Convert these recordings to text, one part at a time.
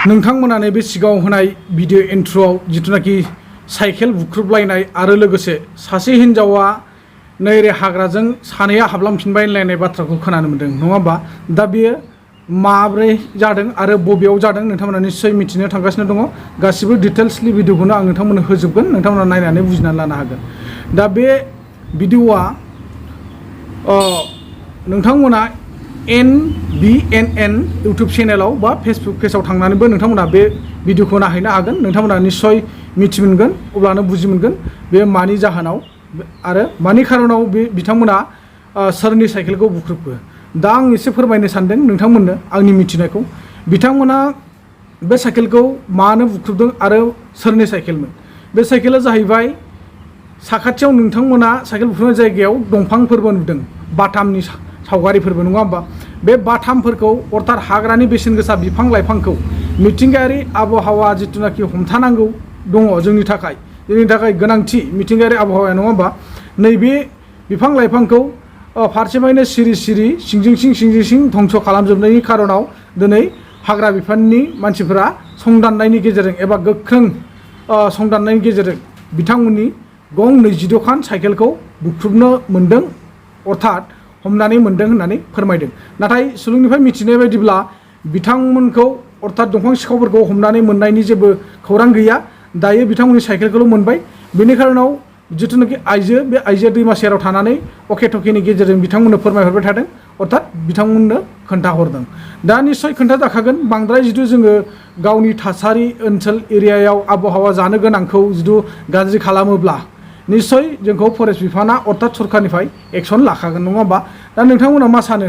नोंथांमोना नैबे सिगाङाव होनाय भिडिअ इन्ट्र'आव जिथुनाखि साइकेल बुख्रुबलायनाय आरो लोगोसे सासे हिनजावा नैरे हाग्राजों सानैया हाबलांफिनबाय होनलायनाय बाथ्राखौ खोनानो मोन्दों नङा होमबा दा बेयो माब्रै जादों आरो बबेयाव जादों नोंथांमोना निश्चय मिथिनो थांगासिनो दङ गासिबो डिटेल्सलि भिडिअखौनो आं नोंथांमोननो होजोबगोन नोंथांमोना नायनानै बुजिनानै लानो हागोन दा बे भिडिअआ नोंथांमोना NBNN इउटुब चेनेलाव बा फेसबुक पेजाव थांनानैबो नोंथांमोना बे भिडिअखौ नायहैनो हागोन नोंथांमोना निश्चय मिथि मोनगोन अब्लानो बुजि मोनगोन बे मानि जाहोनाव आरो मानि खारनाव बे बिथांमोना सोरनि साइकेलखौ बुख्रुबखो दा आं एसे फोरमायनो सानदों नोंथांमोननो आंनि मिथिनायखौ बिथांमोना बे साइकेलखौ मानो बुख्रुबदों आरो सोरनि साइकेलमोन बे साइकेला जाहैबाय साखाथियाव नोंथांमोना साइकेल बुख्रुबनाय जायगायाव दंफांफोरबो नुदों बाथामनि सावगारिफोरबो नङा होमबा बे बाथामफोरखौ अर्थात हाग्रानि बेसेन गोसा बिफां लाइफांखौ मिथिंगायारि आबहावा जिथुनाखि हमथानांगौ दङ जोंनि थाखाय गोनांथि मिथिंगायारि आबहावाया नङा होमबा नैबे बिफां लाइफांखौ फारसेबायनो सिरि सिरि सिं धंस खालामजोबनायनि खारनाव दिनै हाग्रा बिफाननि मानसिफोरा संदाननायनि गेजेरजों एबा गोख्रों संदाननायनि गेजेरजों बिथांमोननि गं 22 खान साइकेलखौ बुख्रुबनो मोन्दों अर्थात हमनानै मोन्दों होननानै फोरमायदों नाथाय सुलुंनिफ्राय मिथिनाय बायदिब्ला बिथांमोनखौ अर्थात दंफां सिखावफोरखौ हमनानै मोननायनि जेबो खौरां गैया दायो बिथांमोननि साइकेलखौल' मोनबाय बेनि खारनाव जिथुनाखि आइजो बे आइजोआ दैमा सेराव थानानै अके टकेनि गेजेरजों बिथांमोननो फोरमायहरबाय थादों अर्थात बिथांमोननो खोन्थाहरदों दा निश्चय खोन्थाजाखागोन बांद्राय जिथु जोङो गावनि थासारि ओनसोल एरियायाव आबहावा जानो गोनांखौ जिथु गाज्रि खालामोब्ला निश्चय जोंखौ फरेस्ट बिफाना अर्थात सरकारनिफ्राय एक्सन लाखागोन नङा होमबा दा नोंथांमोना मा सानो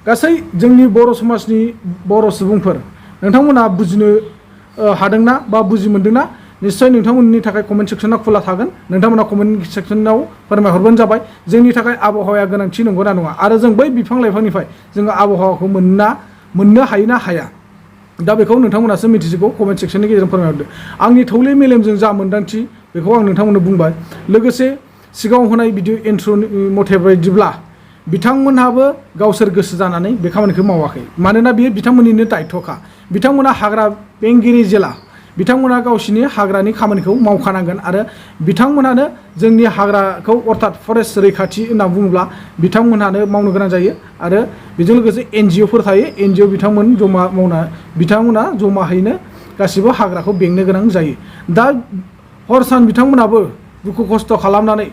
गासै जोंनि बर' समाजनि बर' सुबुंफोर नोंथांमोना बुजिनो हादोंना बा बुजि मोनदोंना निश्चय नोंथांमोननि थाखाय कमेन्ट सेक्सना खुला थागोन नोंथांमोना कमेन्ट सेक्सनाव फोरमायहरबानो जाबाय जोंनि थाखाय आबहावाया गोनांथि नंगौना नङा आरो जों बै बिफां लाइफांनिफ्राय जोङो आबहावाखौ मोननो हायो ना हाया दा बेखौ नोंथांमोनासो मिथिसिगौ कमेन्ट सेक्सननि गेजेरजों फोरमायहरदो आंनि थौले मेलेमजों जा मोन्दांथि बेखौ आं नोंथांमोननो बुंबाय लोगोसे सिगाङाव होनाय भिडिअ इन्ट्र'नि मथे बायदिब्ला बिथांमोनहाबो गावसोर गोसो जानानै बे खामानिखौ मावाखै मानोना बेयो बिथांमोननिनो दायथ'खा बिथांमोना हाग्रा बेंगिरि जेला बिथांमोना गावसिनि हाग्रानि खामानिखौ मावखानांगोन आरो बिथांमोनानो जोंनि हाग्राखौ अर्थात फरेस्ट रैखाथि होनना बुङोब्ला बिथांमोनहानो मावनो गोनां जायो आरो बेजों लोगोसे NGOफोर थायो NGO बिथांमोना जमाहैनो गासिबो हाग्राखौ बेंनो गोनां जायो दा हर सान बिथांमोनाबो दुखु खस्थ' खालामनानै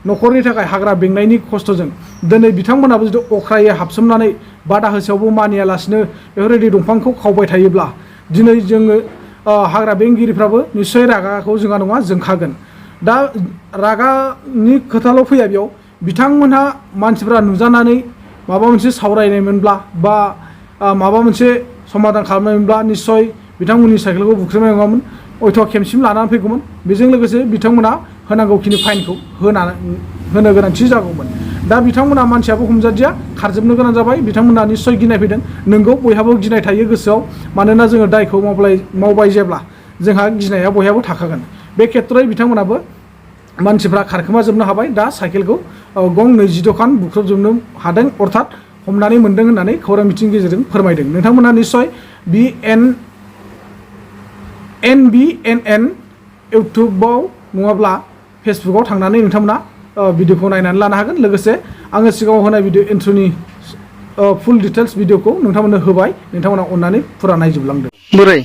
न'खरनि थाखाय हाग्रा बेंनायनि खस्थ'जों दिनै बिथांमोनाबो जुदि अख्रायै हाबसोमनानै बादा होसेयावबो मानियालासिनो बेफोरबायदि दंफांखौ खावबाय थायोब्ला दिनै जोङो हाग्रा बेंगिरिफ्राबो निश्चय रागाखौ जोंहा नङा जोंखागोन दा रागानि खोथाल' फैया बेयाव बिथांमोनहा मानसिफ्रा नुजानानै माबा मोनसे सावरायनायमोनब्ला बा माबा मोनसे समाधान खालामनायमोनब्ला निश्चय बिथांमोननि साइकेलखौ बुख्रुबनाय नङामोन हयथ' खेमसिम लानानै फैगौमोन बेजों लोगोसे बिथांमोना होनांगौखिनि फाइनखौ होनो गोनांथि जागौमोन दा बिथांमोना मानसियाबो हमजादिया खारजोबनो गोनां जाबाय बिथांमोना निश्चय गिनाय फैदों नोंगौ बयहाबो गिनाय थायो गोसोआव मानोना जोङो दायखौ मावबाय जेब्ला जोंहा गिनाया बयहाबो थाखागोन बे खेत्र'यै बिथांमोनाबो मानसिफ्रा खारखोमाजोबनो हाबाय दा साइकेलखौ गं 22 खान बुख्रुबजोबनो हादों अर्थात हमनानै मोन्दों होननानै खौरां बिथिंनि गेजेरजों फोरमायदों नोंथांमोना निश्चय NBNN इउटुबाव नङाब्ला फेसबुकाव थांनानै नोंथांमोना भिडिअखौ नायनानै लानो हागोन लोगोसे आङो सिगाङाव होनाय भिडिअ इन्ट्र'नि फुल डिटेल्स भिडिअखौ नोंथांमोननो होबाय नोंथांमोना अननानै फुरा नायजोबलांदो बोरै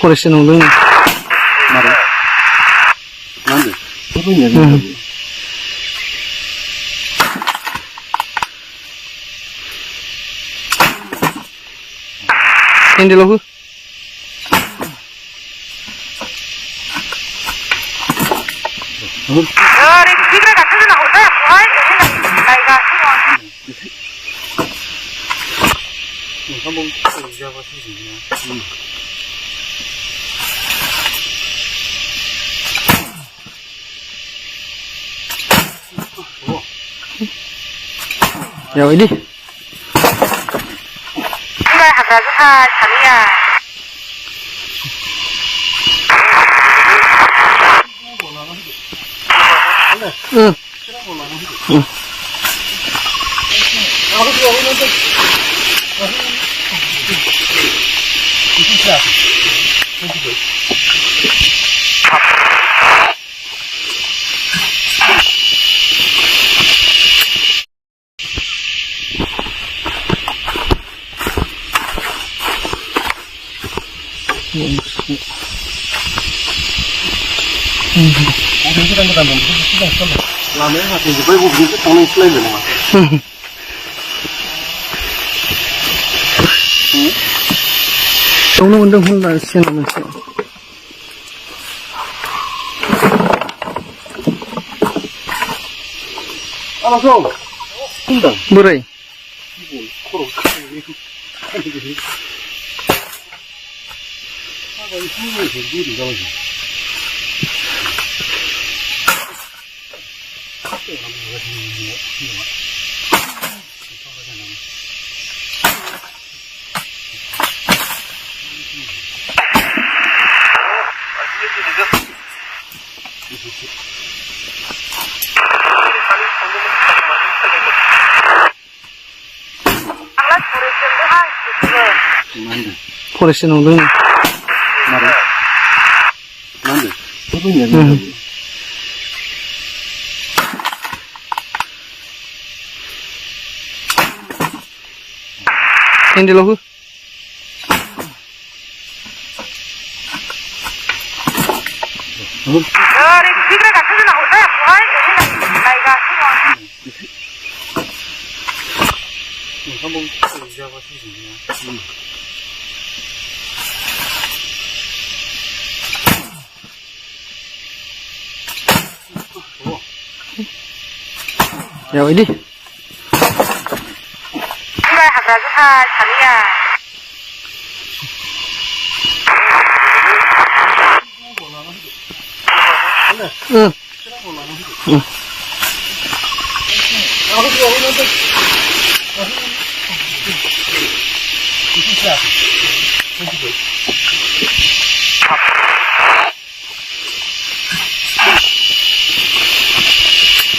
फरेस्ट नंदों केन्डेलाव हो 집에 같은 나 혼자 뭐할 나이가 한번 잡아서 Rồi đi. 이날 하자 자리야 Ừ. Ừ. 라면 같은 거 빼고 그렇게 당연히 슬라이드 되는 거야. Sống nó vẫn đông hơn là xem là mình sẽ. 알아서 한다. 뭐래? 코로 하가 이 숨을 제일 잡아줘. 포레스 농동. 말해. 난데. 저분이 아니야. Em đi lâu hư. 집에 같은 나 혼자 뭐할 나이가 한번 잡아서 Rồi đi. 이날 하자 자리야 Ừ. Ừ.